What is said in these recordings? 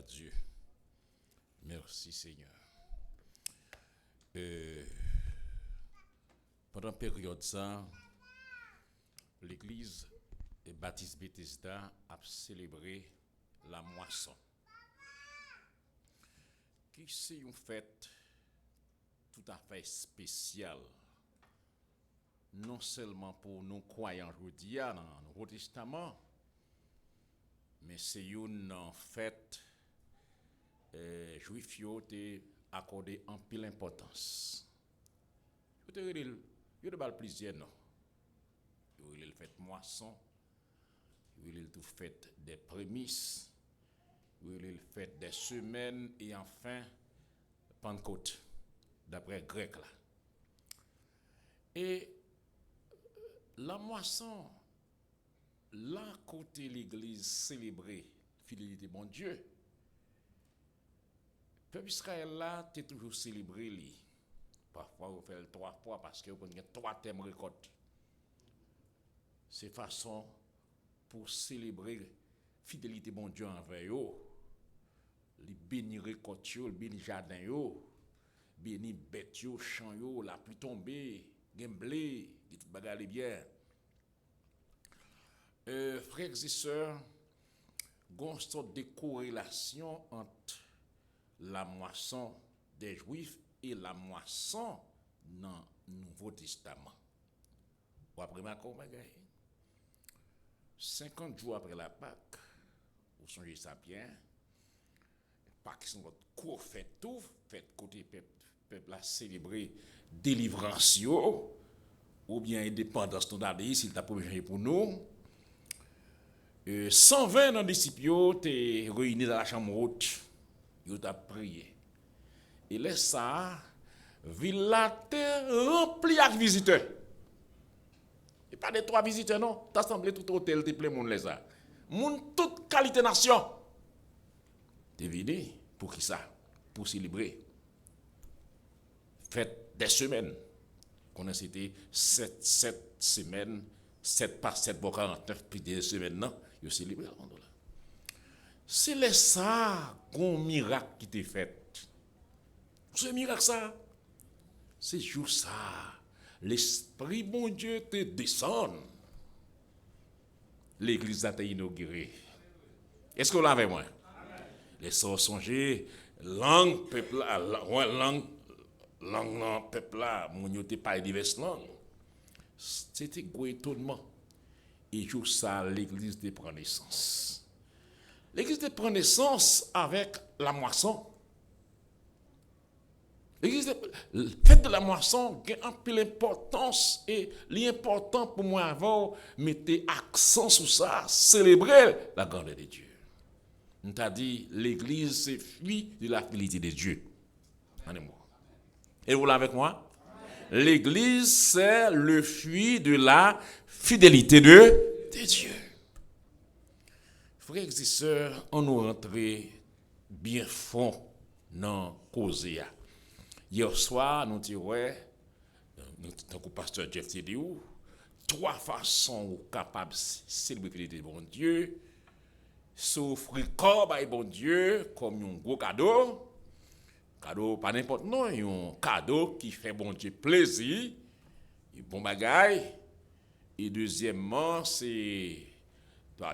à Dieu. Merci Seigneur. Pendant la période ça, l'église Baptiste Bethesda a célébré la moisson. Qui c'est une fête tout à fait spéciale. Non seulement pour nous croyants aujourd'hui dans le Nouveau Testament, mais c'est une fête juif qui a accordé en pile importance. Je te dis, il y a plusieurs noms. Il y a le fête moisson, il y a le fête des prémices, il y a le fête des semaines et enfin Pentecôte, d'après grec là. Et la moisson, là côté l'église célébrait fidélité bon Dieu, le peuple Israël là t'es toujours célébré lui. Parfois on fait le 3 fois parce que on a 3 thèmes récolte. C'est façon pour célébrer fidélité bon Dieu envers eux. Les bénir récolte yo, bénir jardin yo, bénir bête yo, champ yo, la pluie tombée, gen blé, tout bagarre bien. Frères et sœurs, gon sorte de corrélation entre la moisson des Juifs et la moisson dans le Nouveau Testament. Ou après ma bagaille. 50 jours après la Pâque, vous songez ça bien. Pâques sont votre court fête tout, fête côté peuple a célébré délivrance yo, ou bien indépendance nous a dit s'il t'a promis pour nous. 120 dans disciples étaient réunis dans la chambre haute, ils ont prié. Et là ça, ville la terre remplie avec visiteurs. Et pas des 3 visiteurs non, t'as semblé tout hôtel te plein monde les ça. Monde toute qualité nation. T'es vidé pour qui ça? Pour célébrer fête des semaines. Qu'on a cité 7 semaines, 7 par 7 pour 49 puis des semaines non, yo célébrer là. C'est les ça qu'on miracle qui t'est fait. C'est miracle ça. C'est juste ça. L'esprit bon Dieu te descend. L'église a été inaugurée. Est-ce que vous l'avez moi? Les sœurs songez, langue peuple là, langue peuple là, mon yo te parle diverses langues. C'était gros étonnement. Et jour ça l'église de prend naissance. L'église de prend naissance avec la moisson. L'église de fête de la moisson a un peu l'importance et l'important pour moi avant mettre accent sur ça, célébrer la grandeur de Dieu. On t'a dit l'église c'est fruit de la fidélité de Dieu. Et vous l'avez avec moi? L'église c'est le fruit de la fidélité de Dieu. Frères et sœurs, on nous rentré bien fond dans causer. Hier soir, nous disons, tant que pasteur Jeff te dit, 3 façons capables de célébrer le bon Dieu, s'offrir corps à bon Dieu comme un gros cadeau. Cadeau pas n'importe non, un cadeau qui fait bon Dieu plaisir, un bon bagaille. Et deuxièmement, c'est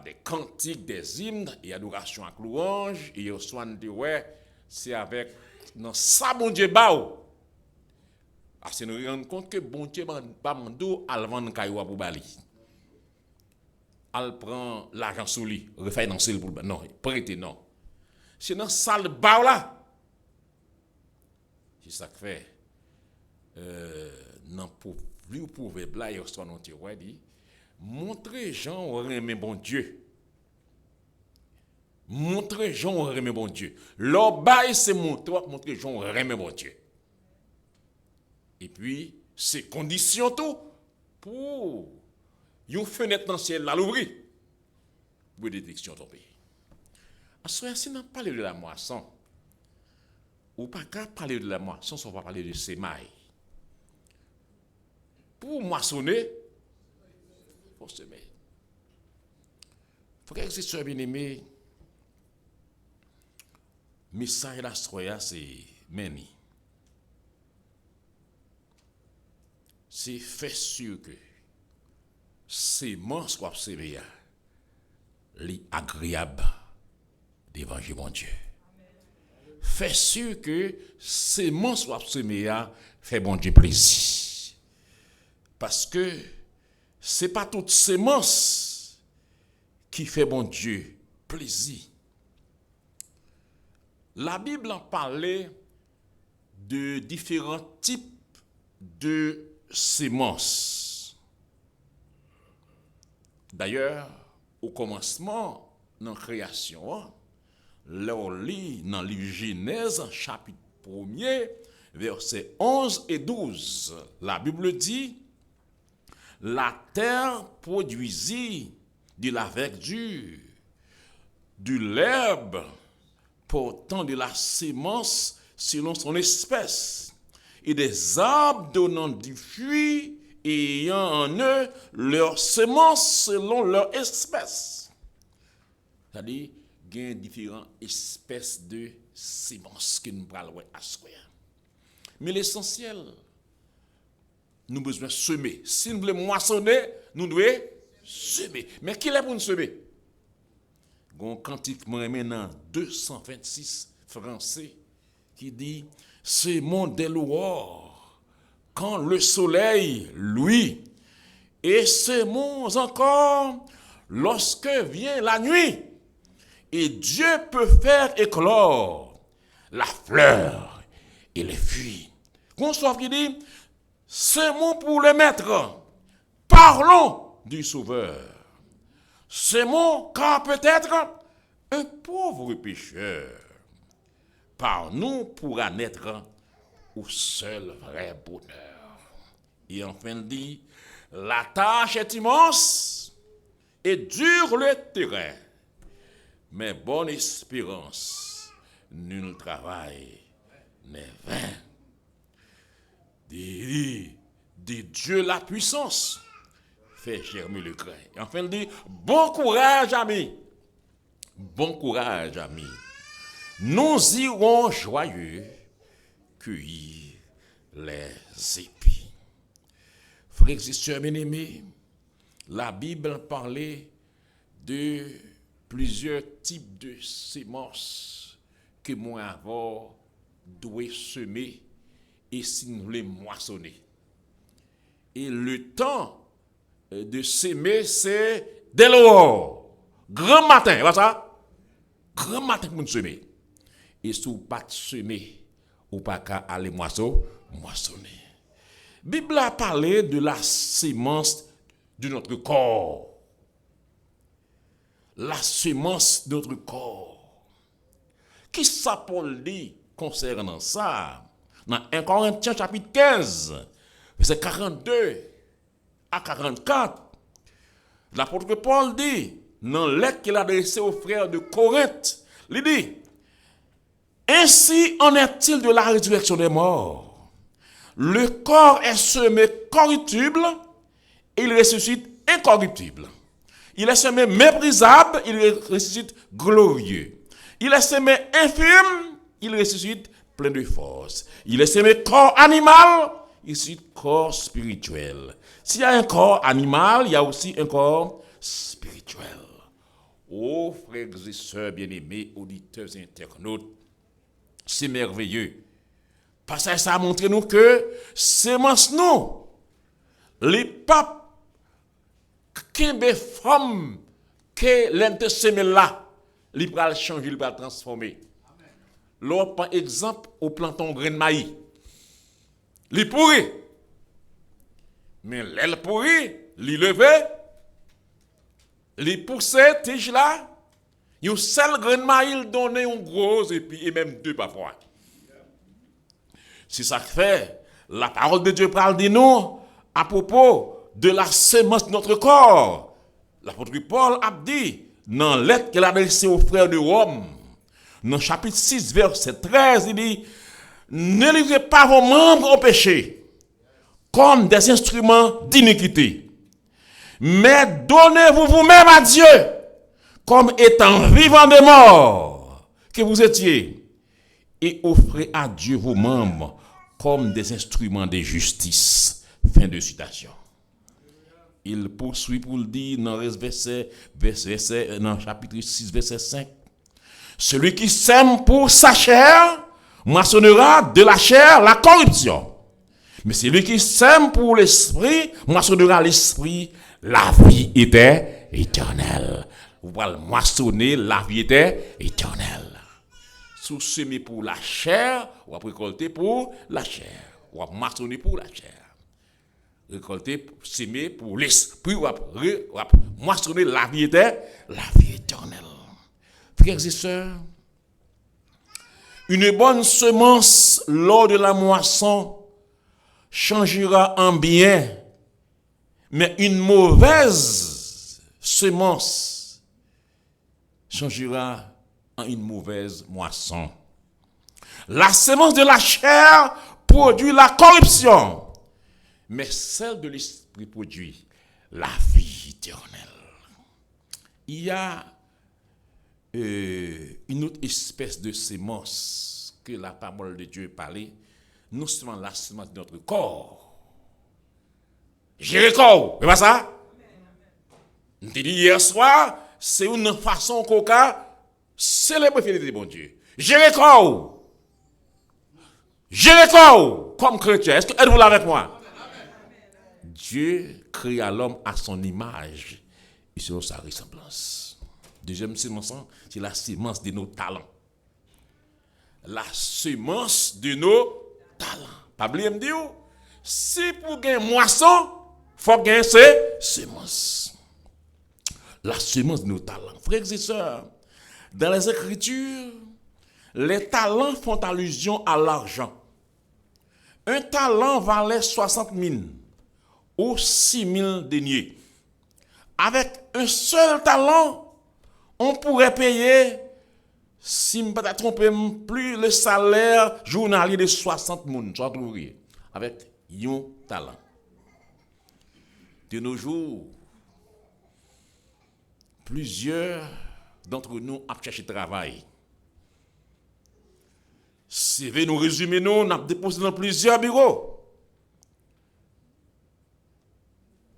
des cantiques, des hymnes et adoration à louange. Et hier soir, nous disons, c'est avec dans ça bon Dieu bao. Parce que nous rendons compte que bon Dieu pas mando al vendre caillou pour bali. Al prend l'argent sous lui, refinancer pour non, prêter non. C'est dans salle bao là. C'est ça que fait non pour lui pour là hier soir nous dit montrer gens remet bon Dieu. Montrer gens remet bon Dieu. Leur bail c'est montrer gens remet bon Dieu. Et puis c'est condition tout pour une fenêtre dans le ciel là l'ouvrir pour détection tomber. Assoya si on parle de la moisson ou pas qu'à parler de la moisson, on va parler de sémailles. Pour moissonner, il faut semer. Il faut que ce soit bien aimé. message la soya c'est meni. C'est fait sûr que sémence soit sévère, li agréable devant mon Dieu. Fait sûr que sémence soit sévère fait bon Dieu plaisir. Parce que c'est pas toute sémence qui fait bon Dieu plaisir. La Bible en parlait de différents types de sémences. D'ailleurs, au commencement, dans la création, l'on lit dans le Genèse, chapitre 1er, versets 11 et 12. La Bible dit, la terre produisit de la verdure, de l'herbe, portant de la sémence selon son espèce, et des arbres donnant du fruit et ayant en eux leur sémence selon leur espèce. C'est-à-dire, il y a différentes espèces de sémences que nous parlons à ce moment. Mais l'essentiel, nous avons besoin de semer. Si nous voulons moissonner, nous devons semer. Mais qui est pour nous semer? Un cantique maintenant 226 français qui dit c'est mon déloueur quand le soleil lui et c'est mon encore lorsque vient la nuit et Dieu peut faire éclore la fleur et les fruits. Qu'on qui dit c'est mon pour le maître, parlons du sauveur. C'est mon car peut-être un pauvre pécheur par nous pourra naître au seul vrai bonheur. Et enfin dit, la tâche est immense et dur le terrain, mais bonne espérance, nul travail n'est vain. Dit Dieu la puissance fait germer le grain. Et enfin il dit, bon courage amis, bon courage amis. Nous irons joyeux cueillir les épis. Frères et sœurs bien-aimés, la Bible parlait de plusieurs types de semences que moi avant doit semer et si nous voulons moissonner. Et le temps de semer, c'est dès l'aurore, grand matin, voilà ça? Grand matin pour nous semer. Et si vous pas semer, ou pas qu'à aller moissonner. La Bible a parlé de la sémence de notre corps. La sémence de notre corps. Qui ça Paul dit concernant ça? Dans 1 Corinthiens chapitre 15, verset 42 à 44, l'apôtre Paul dit, dans lettre qu'il a adressée aux frères de Corinthe, il dit, ainsi en est-il de la résurrection des morts. Le corps est semé corruptible et il ressuscite incorruptible. Il est semé méprisable, il ressuscite glorieux. Il est semé infirme, il ressuscite plein de force. Il est semé corps animal, il ressuscite corps spirituel. S'il y a un corps animal, il y a aussi un corps spirituel. Oh, frères et sœurs bien-aimés, auditeurs et internautes, c'est merveilleux. Parce que ça a montré nous que sémence nous, les papes, qui des femmes que l'ente semé là, il va changer, il va transformer. L'autre, par exemple, au planton grain de maïs, il pourrit. Mais l'aile pourrit, il levé, il poussait, tige là, il y a un seul grain de maïs donné un gros épi, et même deux parfois. C'est ça que fait, la parole de Dieu parle de nous à propos de la sémence de notre corps. L'apôtre Paul a dit, dans la lettre qu'il a adressée aux frères de Rome, dans chapitre 6, verset 13, il dit, ne livrez pas vos membres au péché, comme des instruments d'iniquité, mais donnez-vous vous-même à Dieu, comme étant vivant des morts, que vous étiez, et offrez à Dieu vos membres comme des instruments de justice. Fin de citation. Il poursuit pour le dire dans le verset, dans chapitre 6, verset 5. Celui qui sème pour sa chair moissonnera de la chair la corruption. Mais celui qui sème pour l'esprit moissonnera l'esprit la vie éternelle. Vous allez moissonner la vie éternelle. Si vous semez pour la chair, vous allez récolter pour la chair. Vous allez moissonner pour la chair. Récolter, semer pour l'esprit, ou moissonner la vie éternelle. Frères et sœurs, une bonne semence lors de la moisson changera en bien, mais une mauvaise semence changera en une mauvaise moisson. La semence de la chair produit la corruption, mais celle de l'esprit produit la vie éternelle. Il y a une autre espèce de sémence que la parole de Dieu parlait, non seulement la sémence de notre corps. Jéricho, c'est pas ça? Je te dis hier soir, c'est une façon qu'on a célébrer fidélité de bon Dieu. Jéricho, comme chrétien, est-ce que êtes-vous là avec moi? Dieu créa l'homme à son image et selon sa ressemblance. Deuxième sémence, c'est la sémence de nos talents. La semence de nos talents. Pas oublier me dire, si pour gagner moisson, faut gagner ces semences. La semence de nos talents. Frères et sœurs, dans les Écritures, les talents font allusion à l'argent. Un talent valait 60 000 ou 6 000 deniers. Avec un seul talent, on pourrait payer, si je ne me pas tromper, plus le salaire journalier de 60 personnes, soit ouvrier, avec un talent. De nos jours, plusieurs d'entre nous ont cherché travail. Si vous nous résumer, nous avons déposé dans plusieurs bureaux.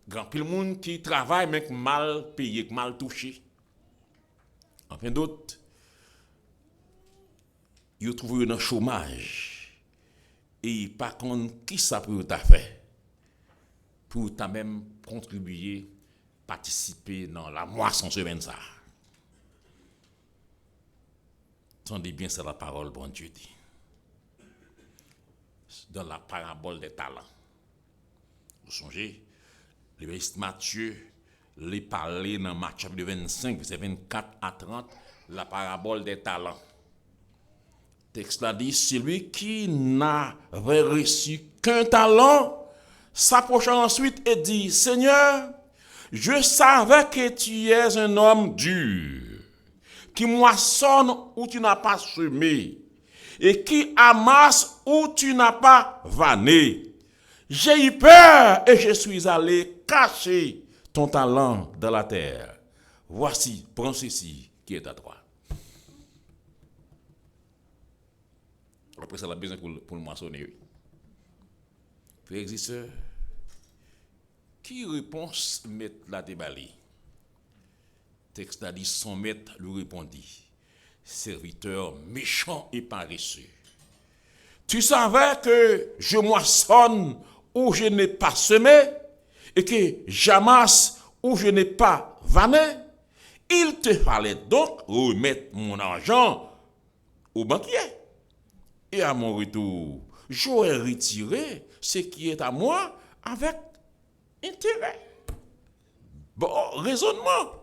Grand pile monde qui travaille mais mal payé, mal touché. Enfin d'autres, ils trouvent dans le chômage. Et par contre, qui ça peut t'a fait pour t'a même contribuer, participer dans la moisson semaine ça. Tendez bien, c'est la parole, bon Dieu dit. Dans la parabole des talents. Vous songez, l'évangile Matthieu, les parler dans Matthieu 25, verset 24 à 30, la parabole des talents. Le texte là dit, celui qui n'avait reçu qu'un talent, s'approcha ensuite et dit, Seigneur, je savais que tu es un homme dur, qui moissonne où tu n'as pas semé, et qui amasse où tu n'as pas vanné. J'ai eu peur et je suis allé cacher ton talent dans la terre. Voici, prends ceci qui est à toi. Après ça, il a besoin pour le moissonner. Frères et sœurs, qui réponse met la déballée? Texte a dit, son maître lui répondit, serviteur méchant et paresseux. Tu savais que je moissonne où je n'ai pas semé et que j'amasse où je n'ai pas vanné. Il te fallait donc remettre mon argent au banquier. Et à mon retour, j'aurais retiré ce qui est à moi avec intérêt. Bon, raisonnement.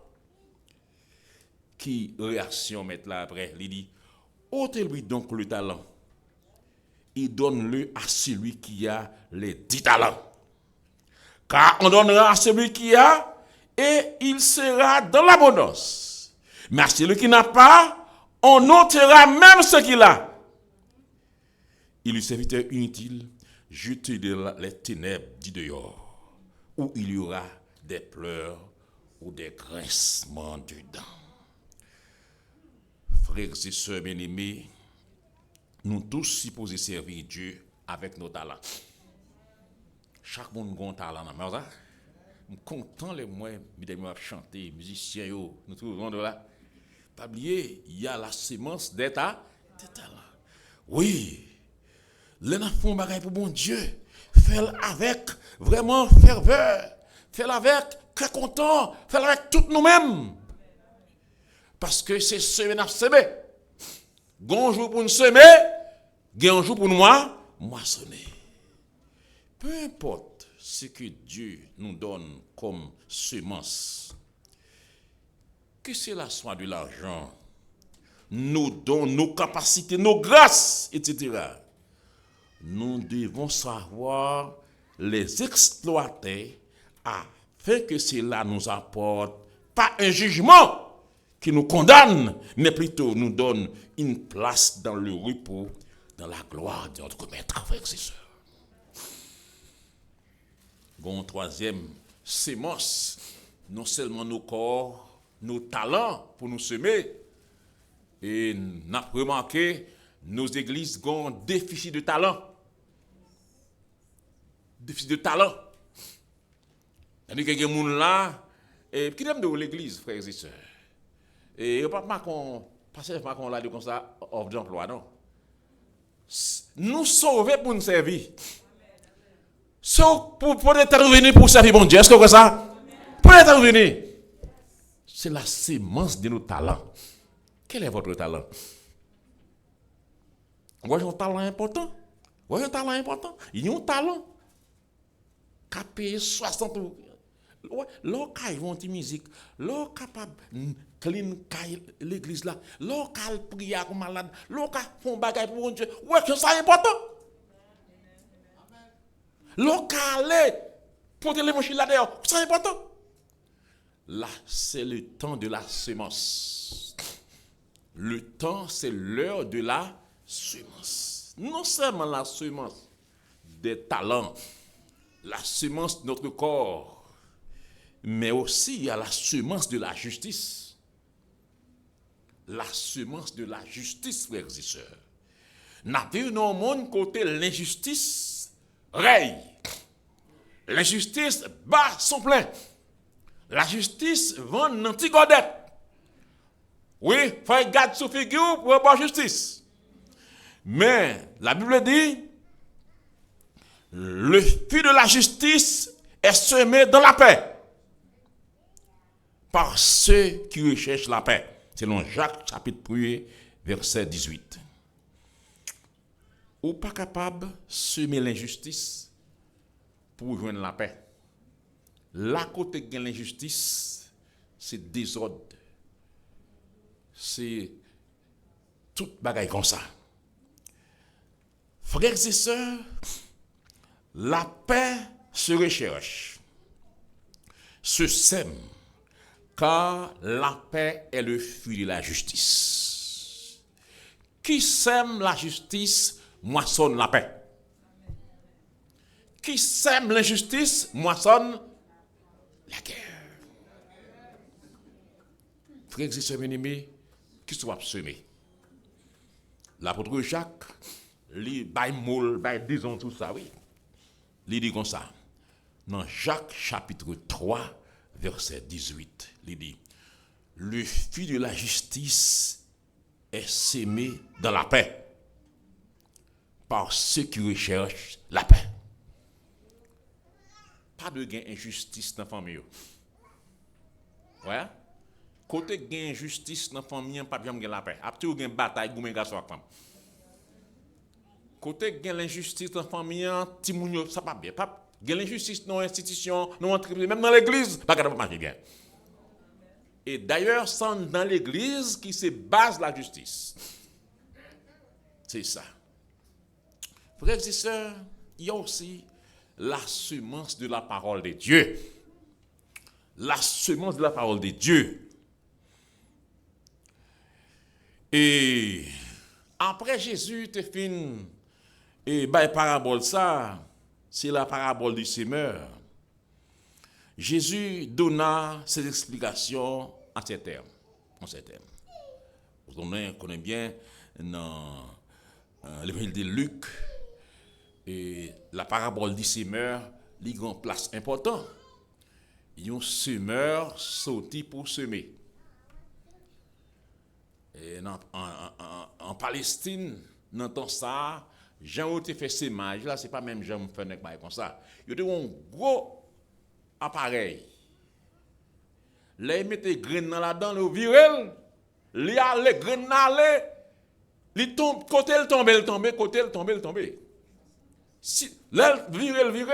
Qui réaction mettre là après? Il dit, ôtez-lui donc le talent. Et donne-le à celui qui a les 10 talents. Car on donnera à celui qui a, et il sera dans l'abondance. Mais à celui qui n'a pas, on ôtera même ce qu'il a. Il lui serviteur inutile, jetez les ténèbres du dehors, où il y aura des pleurs ou des grincements de dents. Frères et sœurs bien-aimés, nous tous supposés servir Dieu avec nos talents. Chaque monde a un talent. Je suis content les moi, mesdames, chanter, musiciens, nous trouvons de là. Pas oublier, il y a la sémence des talents. Oui, les gens font bagaille pour bon Dieu. Fais-le avec vraiment ferveur. Fais-le avec cœur content. Fais-le avec tout nous-mêmes. Parce que c'est semer à semer. Gon jour pour nous semer, un jour pour nous moissonner. Peu importe ce que Dieu nous donne comme semence, que cela soit de l'argent, nos dons, nos capacités, nos grâces, etc. Nous devons savoir les exploiter afin que cela nous apporte pas un jugement qui nous condamne, mais plutôt nous donne une place dans le repos, dans la gloire de notre Maître, frères et sœurs. Bon, troisième sémence, non seulement nos corps, nos talents pour nous semer, et nous avons remarqué, nos églises ont un déficit de talent. Déficit de talent. Il y a des gens là, qui aiment de l'église, frères et sœurs. Et il n'y a pas qu'on l'a dit comme ça, hors d'emploi, non. Nous sauver pour nous servir. Sauf pour être revenu pour servir mon Dieu. Est-ce que vous voyez ça? Pour être revenu. C'est la sémence de nos talents. Quel est votre talent? Vous voyez un talent important? Vous voyez un talent important? Il y a un talent qui a payé 60 euros. L'on a une petite musique, l'on est capable de clean l'église là, l'on a prier comme malade, l'on a fait un bagage pour Dieu. Ouais, que ça est important. L'on a allé pour les machines là-dedans, c'est important. Là, c'est le temps de la semence. Le temps, c'est l'heure de la semence. Non seulement la semence des talents, la semence de notre corps, mais aussi il y a la semence de la justice. La semence de la justice, frères et sœurs. Nous avons dans le monde côté l'injustice règne. L'injustice bat son plein. La justice vend l'antigodette. Oui, il faut garder sous figure pour avoir justice. Mais la Bible dit, le fil de la justice est semé dans la paix. Par ceux qui recherchent la paix. Selon Jacques, chapitre 1, verset 18. Ou pas capable de semer l'injustice pour joindre la paix. Là, côté de l'injustice, c'est désordre. C'est tout bagaille comme ça. Frères et sœurs, la paix se recherche, se sème, car la paix est le fruit de la justice. Qui sème la justice, moissonne la paix. Qui sème l'injustice, moissonne la guerre. Frères et sœurs bien-aimés, qui soit semé. L'apôtre Jacques, il disons tout ça, oui. Il dit comme ça. Dans Jacques chapitre 3, verset 18, il dit, le fil de la justice est sémé dans la paix par ceux qui recherchent la paix. Pas de gain injustice dans la famille. Ouais? Côté gain injustice dans la famille, pas de gain la paix. Après, il y a une bataille pour les garçons et femmes. Côté gain l'injustice dans la famille, Timounio, ça pas bien. Gain l'injustice dans l'institution, dans l'entreprise, même dans l'église, pas capable de marcher bien. Et d'ailleurs, c'est dans l'église qui se base la justice. C'est ça. Frères et sœurs, il y a aussi la semence de la parole de Dieu. La semence de la parole de Dieu. Et après Jésus te fin et parabole ça, c'est la parabole du semeur. Jésus donna ses explications en ces termes. Vous connaissez bien dans l'évangile de Luc, et la parabole du semeur, il y a une place importante. Il y a un semeur sorti pour semer. Et en Palestine, dans temps ça, Jean a fait sémage, là, c'est pas même Jean qui fait comme ça. Il y a un gros appareil. Là, il met des graines là-dedans, le virel, il y a les graines là, il tombe, côté il tombe, côté il tombe. Si, là, virel, il y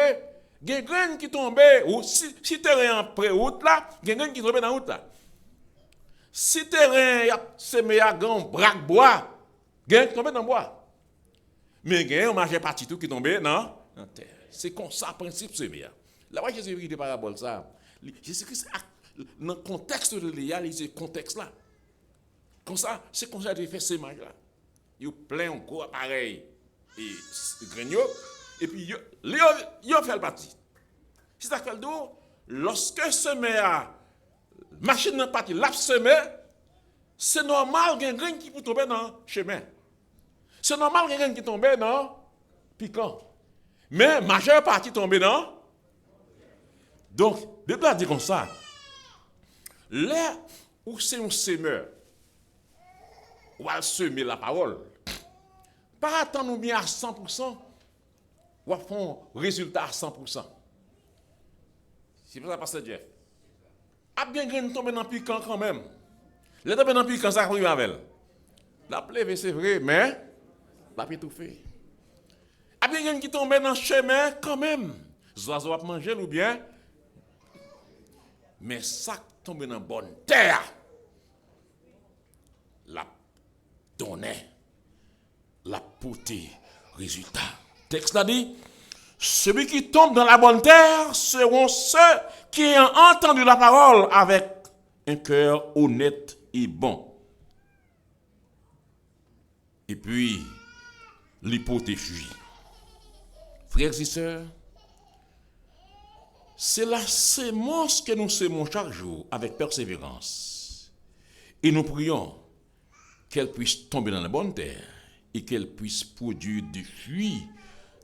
a des graines qui tombent, ou si terrain en pré-route là, il y a des graines qui tombent dans la route là. Si terrain semé à grand braque bois, gain tombe dans bois. Mais gain on marche parti tout qui tombe dans terre. C'est comme ça le principe semé. Là où Jésus écrit des paraboles ça. Jésus-Christ dans le contexte de l'IA, il contexte là. Comme ça, c'est comme ça qu'il fait sémage là. Il plein un gros appareil et graigno et puis il fait le parti. Si ça fait le dos, lorsque semé à machine n'a pas l'a semé, c'est normal qu'il y ait un grain qui peut tomber dans le chemin. C'est normal qu'il y ait un grain qui tombe dans le piquant. Mais la majeure partie tombe dans. Donc, de quoi dire comme ça? Là où c'est un semeur, où elle semer la parole, pas attendre bien à 100%, ou à faire un résultat à 100%. C'est pour ça, Pasteur Jeff. A bien grain tomber dans le piquant quand même. Le tomber dans le piquant, ça arrive avec. La plève, c'est vrai, mais la peut tout fait. A bien grain qui tombe dans le chemin quand même. Les oiseaux vont manger ou bien. Mais ça tombe dans la bonne terre. La donnée, la portée, résultat. Texte a dit, celui qui tombe dans la bonne terre seront ceux qui ont entendu la parole avec un cœur honnête et bon. Et puis, l'hypothèse. Frères et sœurs, c'est la sémence que nous sémons chaque jour avec persévérance. Et nous prions qu'elle puisse tomber dans la bonne terre et qu'elle puisse produire du fruit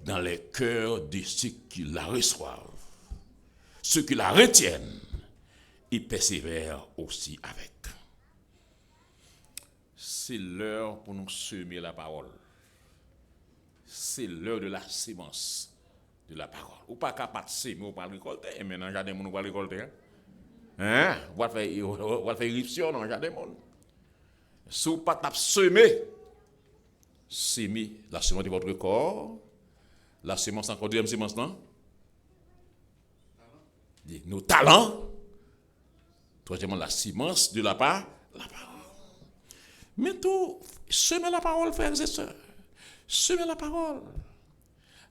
dans les cœurs de ceux qui la reçoivent, ceux qui la retiennent et persévèrent aussi avec. C'est l'heure pour nous semer la parole. C'est l'heure de la sémence de la parole. Ou pas capable de semer, ou pas récolter. Et maintenant, jardin, on va récolter. Hein? On va faire éruption dans le jardin. Si vous pas semer, semer la semence de votre corps, la semence encore deuxième semence, non? Nos talents. Troisièmement, la semence de la parole. Mais tout, semer la parole, frères et sœurs. Semer la parole.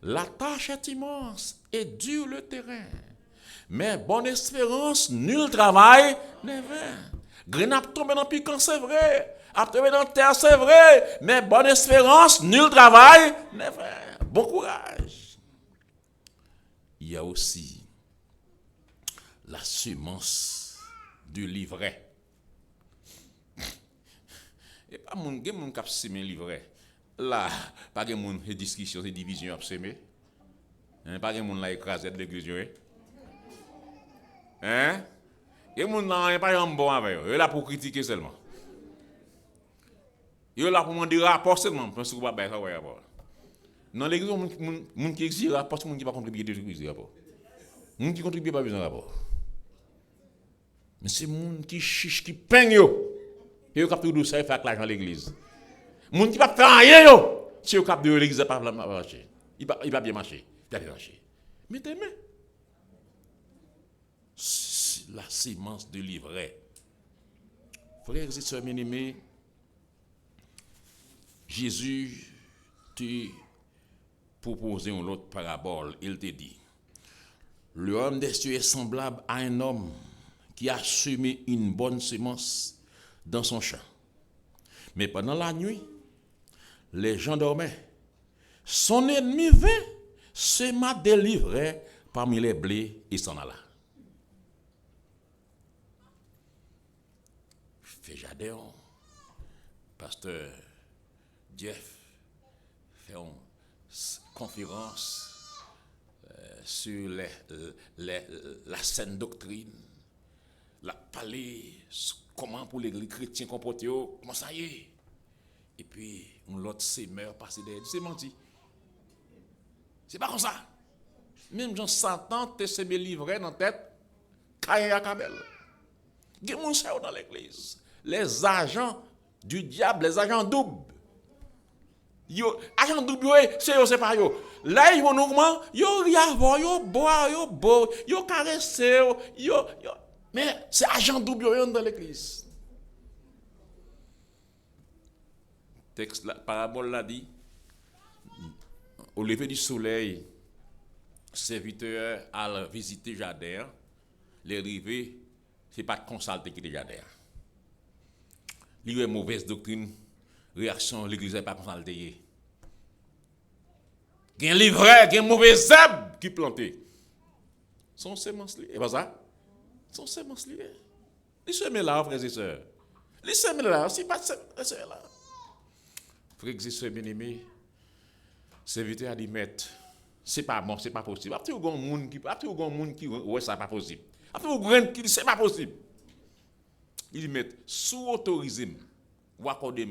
La tâche est immense et dur le terrain. Mais bonne espérance, nul travail n'est vain. Grenade tombe dans le piquant, c'est vrai. A tomber dans la terre, c'est vrai. Mais bonne espérance, nul travail n'est vain. Bon courage. Il y a aussi la semence du livret. Et pas mon qui a semé livret. Là, pas de monde de discussion, de division à semer. Pas de monde là écrasé de l'église. Hein? Et mon là pas un bon avec eux. Ils là pour critiquer seulement. Ils là pour demander rapport seulement parce que vous pas faire rapport. Dans l'église monde qui exige rapport, monde qui va contribuer de l'église rapport. Monde qui contribue pas besoin de rapport. Mais c'est monde qui chiche qui peigne yo. Et yo capte de ça faire l'argent l'église. Moun qui va faire rien yo, si au cap de l'église pas marcher. Il va bien marcher, Mais t'aimes la sémence de livret. Frères et sœurs bien-aimés, Jésus te proposé une autre parabole, il te dit: le homme des cieux est semblable à un homme qui a semé une bonne semence dans son champ. Mais pendant la nuit, les gens dormaient. Son ennemi vint, sema des livrets parmi les blés et s'en alla. Fait jardin, pasteur Jeff, fait une conférence sur la saine doctrine, la parler comment pour l'église chrétienne comporter, comment ça y est. Et puis, l'autre sémeur passé derrière, c'est menti. C'est pas comme ça. Même Jean Satan te semé livré dans la tête, Kaya Kabel. Il y a des gens dans l'église. Les agents du diable, les agents doubles. Agents doubles, c'est pas eux. Là, ils vont nous comment? Ils boivent, ils caressent, mais c'est agents doubles dans l'église. Texte, la parabole l'a dit. Au lever du soleil, serviteur à visiter jardin, les rivets, c'est pas de consulter qui est jardin. Il y a une mauvaise doctrine, réaction, l'église n'est pas consultée. Il y a un livret, il y a un mauvais zèbre qui planté. Son semences liées, et pas ça? Son semences liées. Les semences là, frères et sœurs. Les semences là, c'est pas ces sœurs là. Frères et sœurs bien-aimés, serviteur a dit, maître, c'est pas bon, c'est pas possible. Après, il y a un monde qui ouais, ça pas possible. Après, il y a un qui dit, c'est pas possible. Il dit, maître, sous autorisé, ou accordez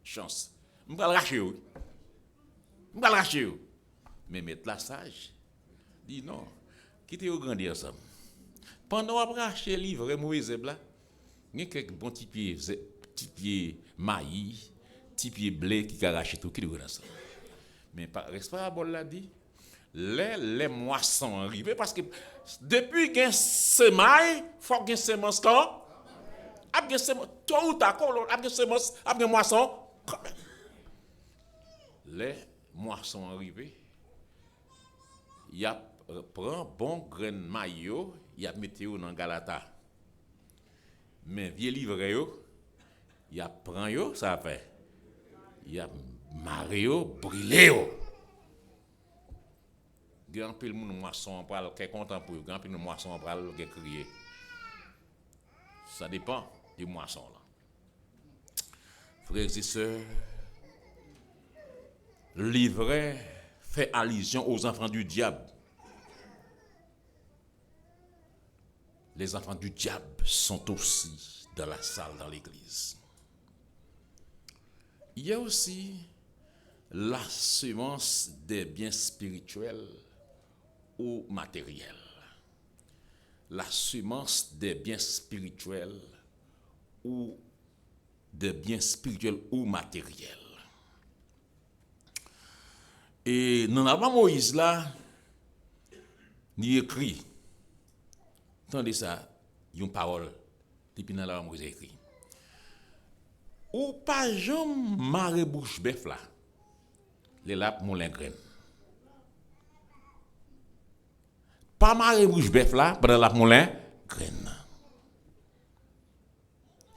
chance. Je vais le racher. Mais maître la sage, dit non, quittez au grandir ensemble. Pendant qu'on racher livre, mauvais zèbre là, il y a quelques bons petits pieds maïs, petits pieds blé qui arrachent tout, qui le ensemble. Mais reste pas à bol l'a dit, les moissons arrivent parce que depuis qu'il y a un semaille, il faut qu'il y ait un semence là. Après semence, toi ou ta colonne, après semence, après moisson, les moissons arrivent, il y a prend bon grain maillot, il y a météo dans Galata. Mais vieux livre yo, il y a prend yo, ça fait. Il y a Mario brûlé. Grand pile moun moisson pral qui content pour grand pile moisson pral qui crier. Ça dépend du moisson là. Frères et sœurs, livret fait allusion aux enfants du diable. Les enfants du diable sont aussi dans la salle dans l'église. Il y a aussi la semence des biens spirituels ou matériels. La semence des biens spirituels ou matériels. Et dans la Moïse là, il écrit, attendez ça, une parole, depuis dans la Moïse écrit. Ou pas jamais marre bouche bœuf là, les lapes moulin graine. Pas marre bouche bœuf là, pendant la moulin graine.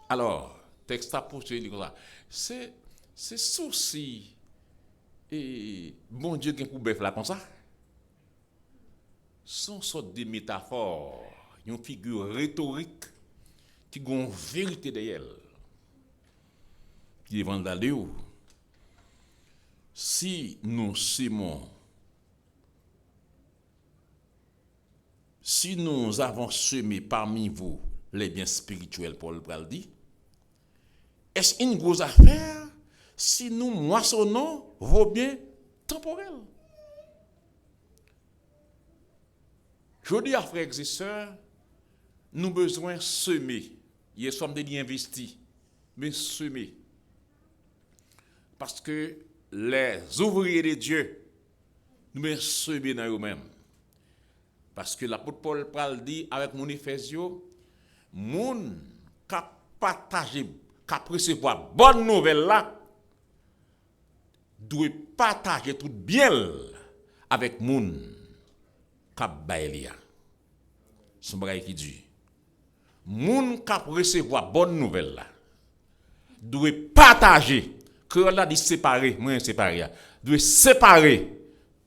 Alors, texte à poursuivre comme ça. C'est souci et bon Dieu qui pour bœuf là comme ça. Sont sorte de métaphore, une figure rhétorique qui a une vérité derrière. Qui est vandalé. Si nous avons semé parmi vous les biens spirituels, Paul pral dit, est-ce une grosse affaire si nous moissonnons vos biens temporels? Je dis à frères et sœurs, nous avons besoin de semer. Hier soir, nous avons investi, mais semer. Parce que les ouvriers de Dieu, nous devons semer dans eux-mêmes. Parce que l'apôtre Paul pral dit avec mon Ephésio, moun qui partager, qui recevoir bonne nouvelle là, doit partager tout bien avec moun qui baïlia. Son bagay qui dit, moun qui recevoir bonne nouvelle là, doit partager. Que là dit séparer, moi séparer, doit séparer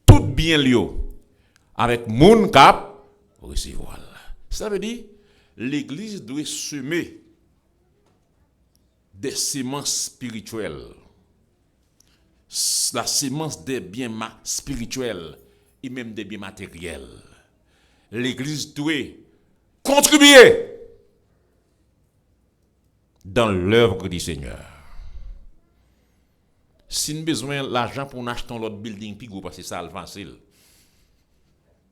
tout bien lio avec moun cap recevoir. Ça veut dire l'église doit semer des semences spirituelles la sémence des biens spirituels et même des biens matériels. L'Église doit contribuer dans l'œuvre du Seigneur. Si nous avons besoin d'argent pour acheter l'autre building, puis parce que ça c'est facile.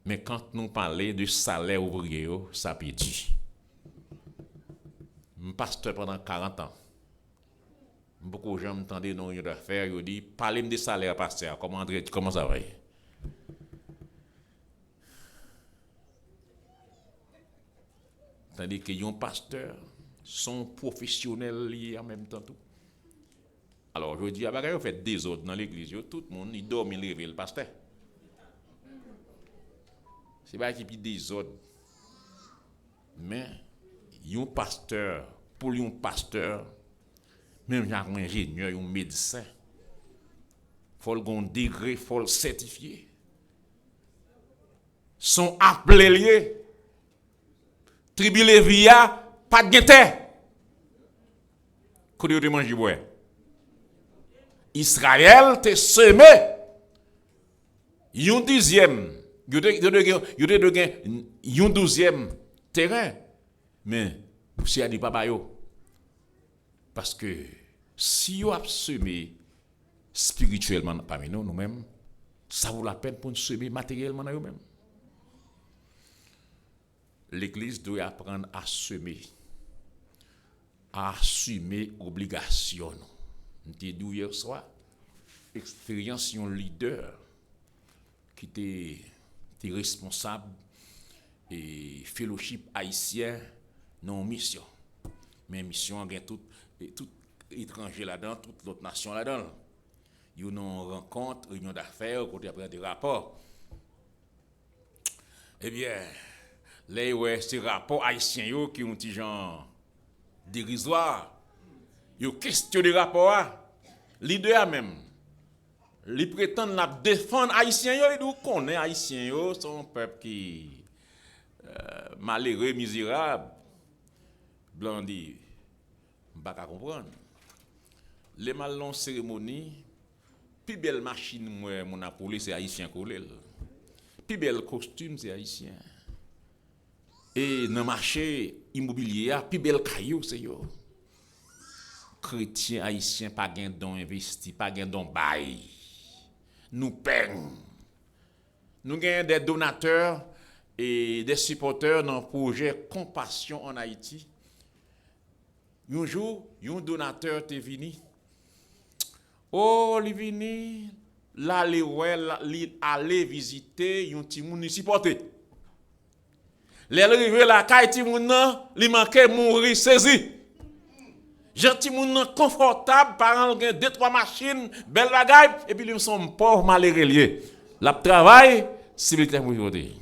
Mais quand nous parlons de salaire ouvrier, ça peut dire. Je suis pasteur pendant 40 ans. Beaucoup de gens m'entendent dans une affaire, ils disent parlez-moi de salaire, pasteur. Comment ça va? Tandis que les pasteurs sont professionnels liés en même temps. Tout. Alors, je dis, vous faites des autres dans l'église, tout le monde, il dorme, il réveille le pasteur. C'est pas qu'il y a des autres. Mais, un pasteur, pour un pasteur, même un ingénieur, un médecin, il faut un degré, il faut le certifier. Sont appelés liés. Tribulé via, pas de guette. Quand vous mangez boire. Israël te semé. Un dixième. Un douzième terrain. Mais, c'est à dire papa yo. Parce que, si vous avez semé spirituellement parmi nous-mêmes, ça vaut la peine pour nous semer matériellement dans nous-mêmes. L'Église doit apprendre à semer, à assumer obligation. Nous avons dit hier soir, expérience un leader qui était responsable et fellowship haïtien non mission. Mais mission il y a tout étranger là-dedans, toute l'autre nation là-dedans. Il y a une rencontre, réunion d'affaires, côté après des rapports. Eh bien, les ces rapports haïtiens qui ont des gens dérisoires, ils questionnent les rapports, leader même, ils prétendent la défendre haïtiens, ils nous connaissent haïtiens, sont un peuple qui malheureux, misérable, blanc dit, pas qu'à comprendre. Les mal longues cérémonies, plus belle machine moi mon appelé c'est haïtien collé. Plus belle costume c'est haïtien. Et dans le marché immobilier, plus belle caillou, c'est yo. Chrétiens haïtiens, pas gain don investi, pas gain don bail. Nous peignons. Nous gagnons des donateurs et des supporters dans le projet Compassion en Haïti. Un jour, un donateur est venu. Oh, il est venu, là, il allait visiter un petit monde supporter. Les arrivés la caille ti moun nan, li manquait mourir saisi. Gentil moun nan confortable, parents gen 2-3 machines, belle bagaille et puis ils sont pauvres malheureux liés. La travail, civilité pour aujourd'hui.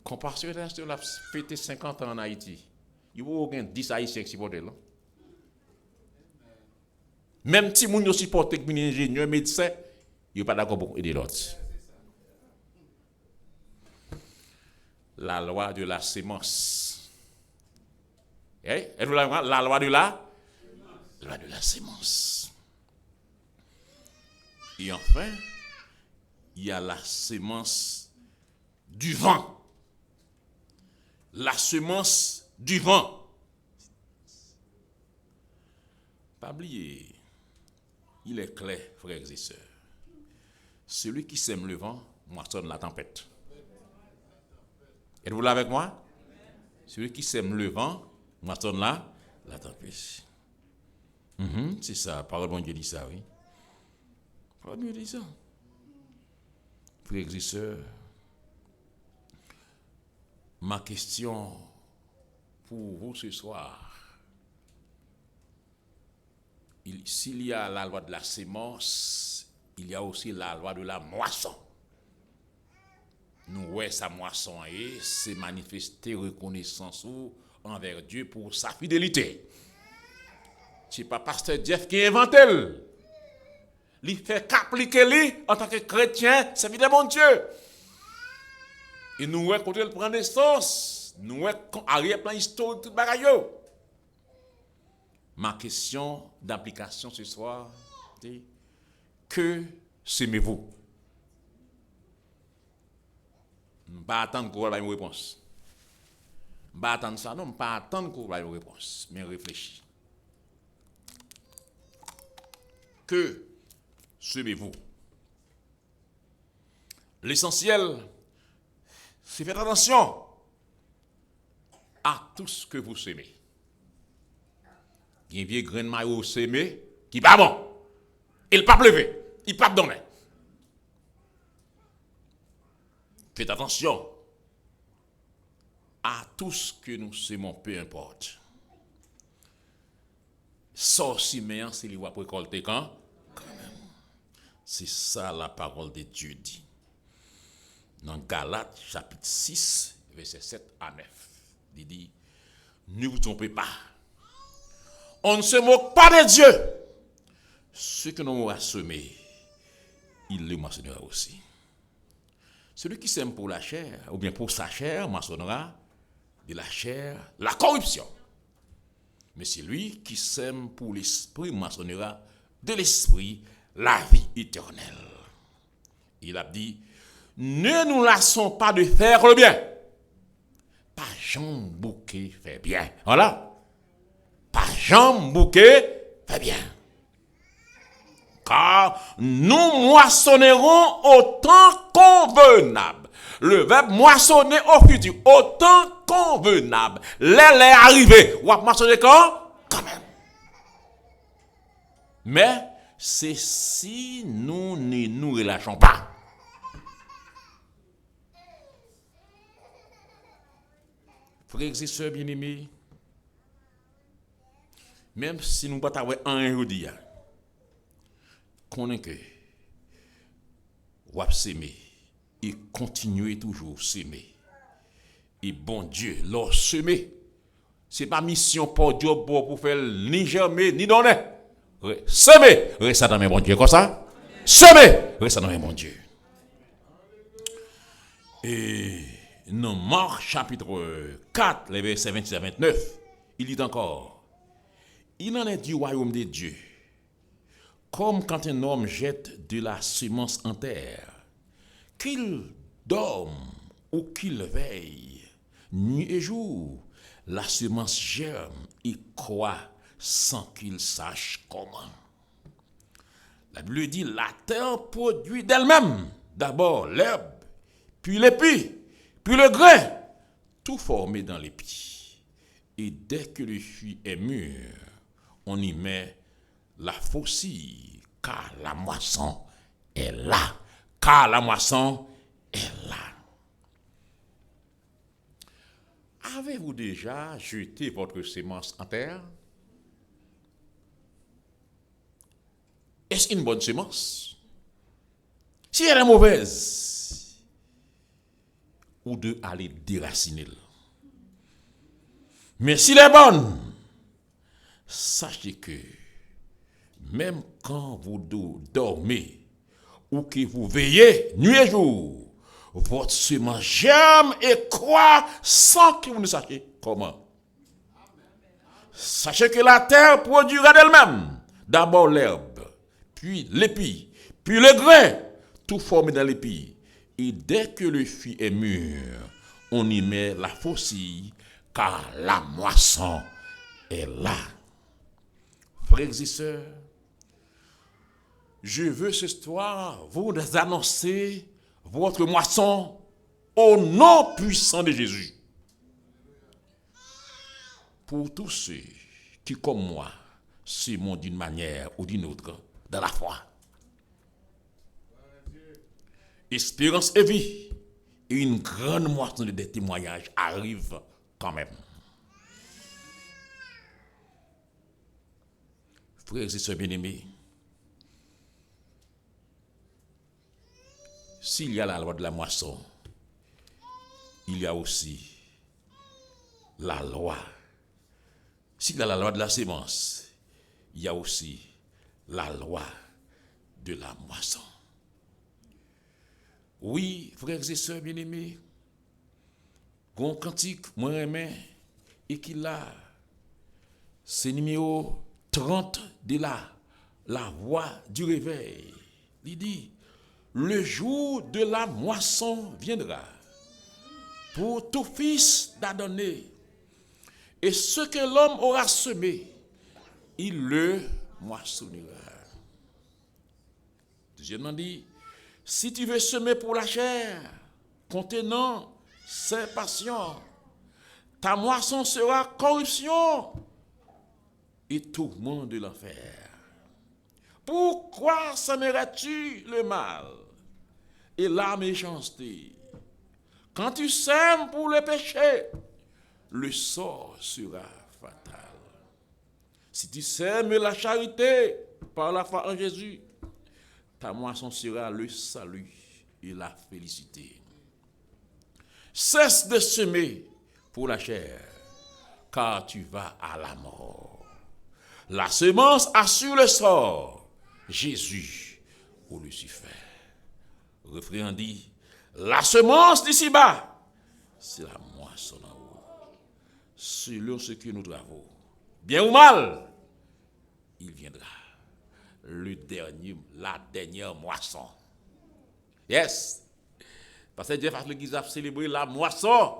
Compassion internationale a fêté 50 ans en Haïti. Il y a 10 haïtiens qui supportent là. Même si moun yo supporte comme ingénieur médecin, il pas d'accord pour aider l'autre. La loi de la sémence. La loi de la sémence. Et enfin, il y a la sémence du vent. La semence du vent. Pas oublier, il est clair, frères et sœurs. Celui qui sème le vent moissonne la tempête. Êtes-vous là avec moi? Celui qui sème le vent, moissonne la tempête. C'est ça, parole de Dieu dit ça, oui. Parole de Dieu dit ça. Frères et sœurs, ma question pour vous ce soir, s'il y a la loi de la sémence, il y a aussi la loi de la moisson. Nous, sa moisson c'est manifester reconnaissance envers Dieu pour sa fidélité. Ce n'est pas pasteur Jeff qui a inventé. Il fait qu'appliquer lui en tant que chrétien, c'est évidemment Dieu. Et nous, quand il prend naissance, nous, arrière-plan historique, tout bagaille. ma question d'application ce soir, c'est que semez-vous? Je ne vais pas attendre qu'on ait une réponse. Je ne vais pas attendre ça, non, je ne vais pas attendre qu'on ait une réponse, mais réfléchis. Que semez-vous? L'essentiel, c'est faire attention à tout ce que vous semez. Il y a un vieux grain de maillot semé qui n'est pas bon. Il ne pas levé, il ne pas donné. Faites attention à tout ce que nous semons, peu importe. Sorcier, c'est lui qui va récolter quand même. C'est ça la parole de Dieu dit. Dans Galates chapitre 6, verset 7 à 9. Il dit, ne vous trompez pas. On ne se moque pas de Dieu. Ce que l'on aura semé, il le moissonnera aussi. Celui qui sème pour la chair, ou bien pour sa chair, moissonnera de la chair la corruption. Mais c'est lui qui sème pour l'esprit, moissonnera de l'esprit la vie éternelle. Il a dit, ne nous lassons pas de faire le bien. Pas Jean Bouquet fait bien. Voilà. Pas Jean Bouquet fait bien. Car nous moissonnerons au temps convenable. Le verbe moissonner au futur, au temps convenable. L'aile est arrivée. Ou à moissonner quand même. Mais c'est si nous ne nous relâchons pas. Frères et sœurs bien-aimés, même si nous ne pouvons pas avoir un aujourd'hui, qu'on est que, ou s'aimer, et continuer toujours à s'aimer. Et bon Dieu, leur semer, ce n'est pas mission pour Dieu pour faire ni germer, ni donner. Semer, reste dans mes bon Dieu, comme ça. Semer, reste dans mes bon Dieu. Et dans Marc chapitre 4, les versets 26 à 29, il dit encore, il en est du royaume de Dieu, comme quand un homme jette de la semence en terre, qu'il dorme ou qu'il veille, nuit et jour, la semence germe et croît sans qu'il sache comment. La Bible dit, la terre produit d'elle-même d'abord l'herbe, puis l'épi, puis le grain, tout formé dans l'épi. Et dès que le fruit est mûr, on y met la faucille, car la moisson est là. Car la moisson est là. Avez-vous déjà jeté votre semence en terre? Est-ce une bonne semence? Si elle est mauvaise, ou de aller déraciner. Mais s'il est bonne, sachez que même quand vous dormez ou que vous veillez nuit et jour, votre semence germe et croît sans que vous ne sachiez comment. Sachez que la terre produira d'elle-même d'abord l'herbe, puis l'épi, puis le grain, tout formé dans l'épi. Et dès que le fruit est mûr, on y met la faucille, car la moisson est là. Frères et sœurs, je veux ce soir vous annoncer votre moisson au nom puissant de Jésus. Pour tous ceux qui, comme moi, s'aiment d'une manière ou d'une autre dans la foi. Espérance et vie, et une grande moisson de témoignages arrive quand même. Frères et sœurs bien-aimés, s'il y a la loi de la moisson, il y a aussi la loi. S'il y a la loi de la sémence, il y a aussi la loi de la moisson. Oui, frères et sœurs bien-aimés, grand cantique, moi aimé, et qu'il a, c'est numéro 30 de la voix du réveil. Il dit, le jour de la moisson viendra pour tout fils d'Adonné. Et ce que l'homme aura semé, il le moissonnera. Deuxièmement dit, si tu veux semer pour la chair, contenant ses passions, ta moisson sera corruption et tourment de l'enfer. Pourquoi sèmerais-tu le mal et la méchanceté? Quand tu sèmes pour le péché, le sort sera fatal. Si tu sèmes la charité par la foi en Jésus, ta moisson sera le salut et la félicité. Cesse de semer pour la chair, car tu vas à la mort. La semence assure le sort, Jésus ou Lucifer. Le refrain dit, la semence d'ici-bas, c'est la moisson en haut. Selon ce que nous travaux, bien ou mal, il viendra. La dernière moisson. Yes. Parce que Dieu fait l'église a célébré la moisson.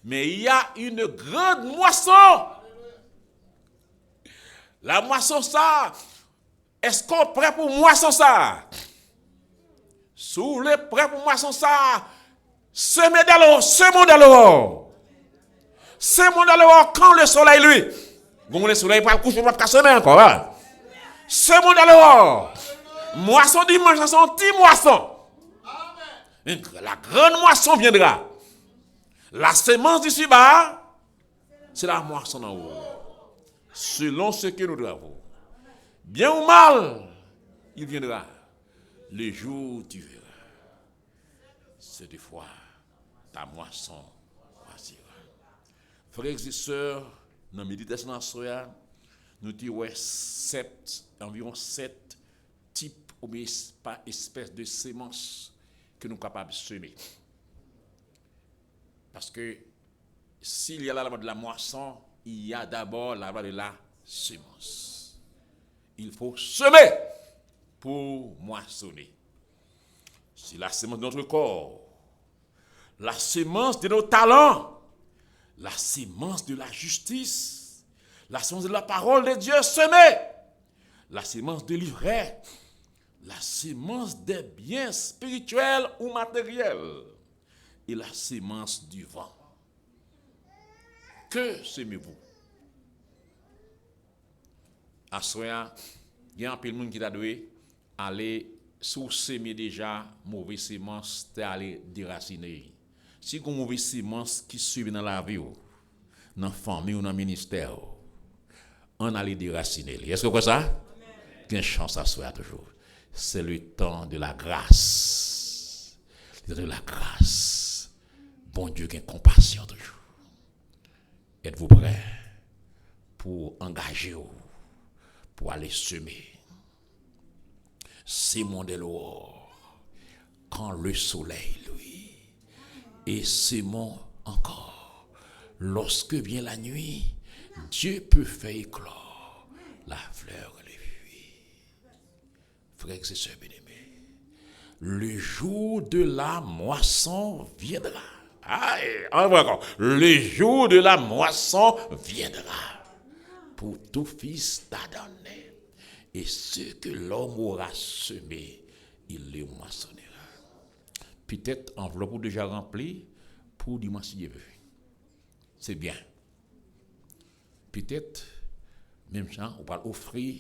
Mais il y a une grande moisson. La moisson ça. Est-ce qu'on est prêt pour moisson ça? Sous les prêts pour moisson ça. Semez dans l'eau, semons dans l'eau. Semons dans l'eau quand le soleil lui. Bon, le soleil pas le coucher, pas le semer encore. Hein? Semons dans l'eau. Moisson dimanche, c'est un petit moisson. La grande moisson viendra. La semence d'ici-bas, c'est la moisson en haut. Selon ce que nous devons. Bien ou mal, il viendra. Le jour où tu verras. Cette fois, ta moisson passera. Frères et sœurs, dans la méditation de soya, nous disons environ 7 types ou bien espèces de semences que nous sommes capables de semer. Parce que s'il y a là-bas de la moisson, il y a d'abord là-bas de la semence. Il faut semer pour moissonner. C'est la semence de notre corps, la semence de nos talents, la semence de la justice, la semence de la parole de Dieu semée, la semence de l'ivraie, la semence des biens spirituels ou matériels et la semence du vent. Que semez-vous? À soya, il y a un peu de monde qui a doué aller sous semer déjà mauvaise semence, t'es aller déraciner. Si vous avez une mauvaise semence qui suit dans la vie, dans la famille ou dans le ministère, on allait déraciner. Est-ce que vous comprenez ça? Il y a une chance à soi toujours. C'est le temps de la grâce. Le temps de la grâce. Bon Dieu qui a compassion toujours. Êtes-vous prêts pour engager vous, pour aller semer? Semons de l'or quand le soleil, lui, et semons encore. Lorsque vient la nuit, Dieu peut faire éclore la fleur de vie. Frères et sœurs bien-aimés, le jour de la moisson viendra. Encore. Le jour de la moisson viendra pour tout fils d'Adonné. Et ce que l'homme aura semé, il le moissonnera. Peut-être enveloppe déjà remplie pour dimanche si Dieu veut. C'est bien. Peut-être, même ça, on va offrir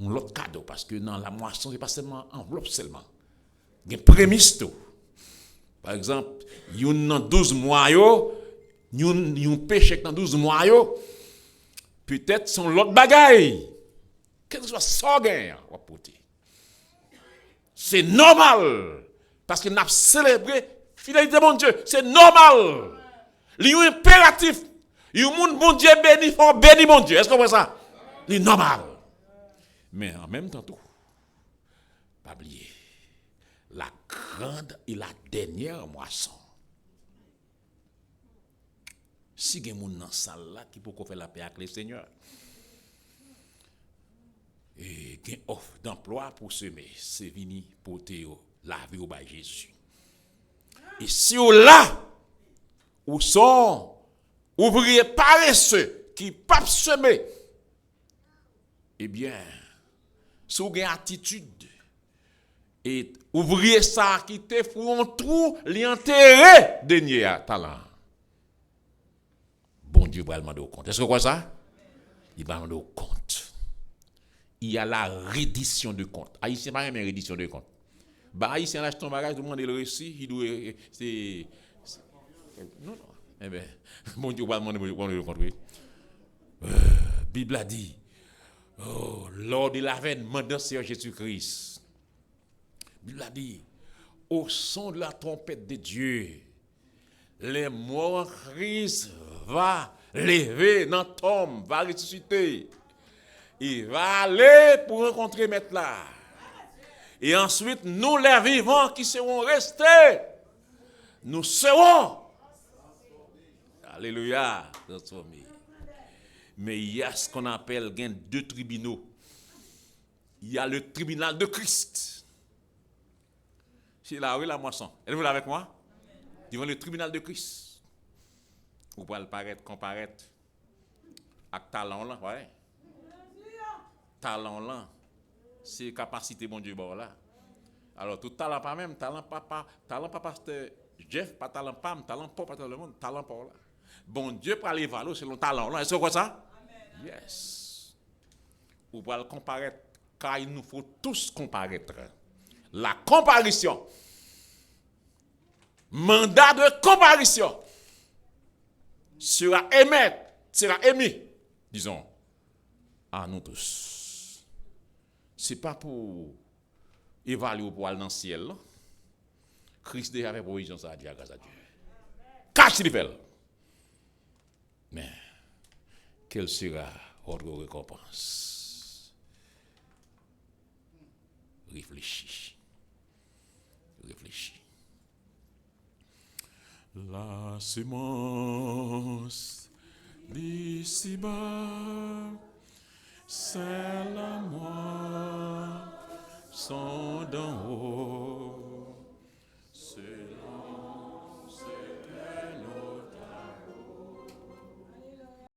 un autre cadeau. Parce que dans la moisson, ce n'est pas seulement enveloppe seulement. Il y a une prémisse tout. Par exemple, il y a 12 mois, il y a un péché dans 12 mois, peut-être son l'autre bagaille. Quel que soit son gain, c'est normal. Parce que nous avons célébré fidélité de mon Dieu. C'est normal. Il y a un impératif. Il y a un monde, bon Dieu béni, faut bénir mon Dieu. Est-ce que vous comprenez ça? C'est normal. Mais en même temps, tout, pas oublier, la grande et la dernière moisson. Si il y a des gens dans la salle là qui peuvent faire la paix avec le Seigneur, une offre d'emploi pour semer, c'est venu pour te laver au bas Jésus. Et si vous là, où sont ouvriers paresseux qui ne peuvent pas semer, eh bien, si vous avez une attitude, et ouvrier ça qui te font un trou, l'enterrer dernier talent. Bon Dieu va demander au compte. Est-ce que quoi ça? Il va demander au compte. Il y a la reddition de compte. Haïtien pas une reddition de compte. Bah Haïtien lâche ton bagage, demande le récit, il doit c'est non. Eh bien, bon Dieu va demander au compte. Bible a dit lors de l'avènement de Seigneur Jésus-Christ. Bible a dit au son de la trompette de Dieu, les morts en Christ va lever dans le tombe, va ressusciter. Il va aller pour rencontrer Maître là. Et ensuite, nous les vivants qui serons restés, nous serons. Alléluia. Mais il y a ce qu'on appelle deux tribunaux. Il y a le tribunal de Christ. C'est là où la moisson. Êtes-vous là avec moi? Devant le tribunal de Christ. Vous pouvez le comparaître avec talent là, ouais. Talent là, c'est capacité bon Dieu bon là. Alors tout talent pas même, talent pas pasteur Jeff, pas talent pas, talent pas talent le monde, talent pas là. Bon Dieu pour aller valoir selon talent là. Est-ce que quoi ça? Amen. Yes. Vous pouvez le comparaître car il nous faut tous comparaître. La comparaison. Mandat de comparaison sera émis, disons, à nous tous. Ce n'est pas pour évaluer pour aller dans le ciel. Christ déjà avait provision ça à dire grâce à Dieu. Cache les belles. Mais quelle sera votre récompense? Réfléchis. La semence d'ici-bas, c'est la moisson d'en haut.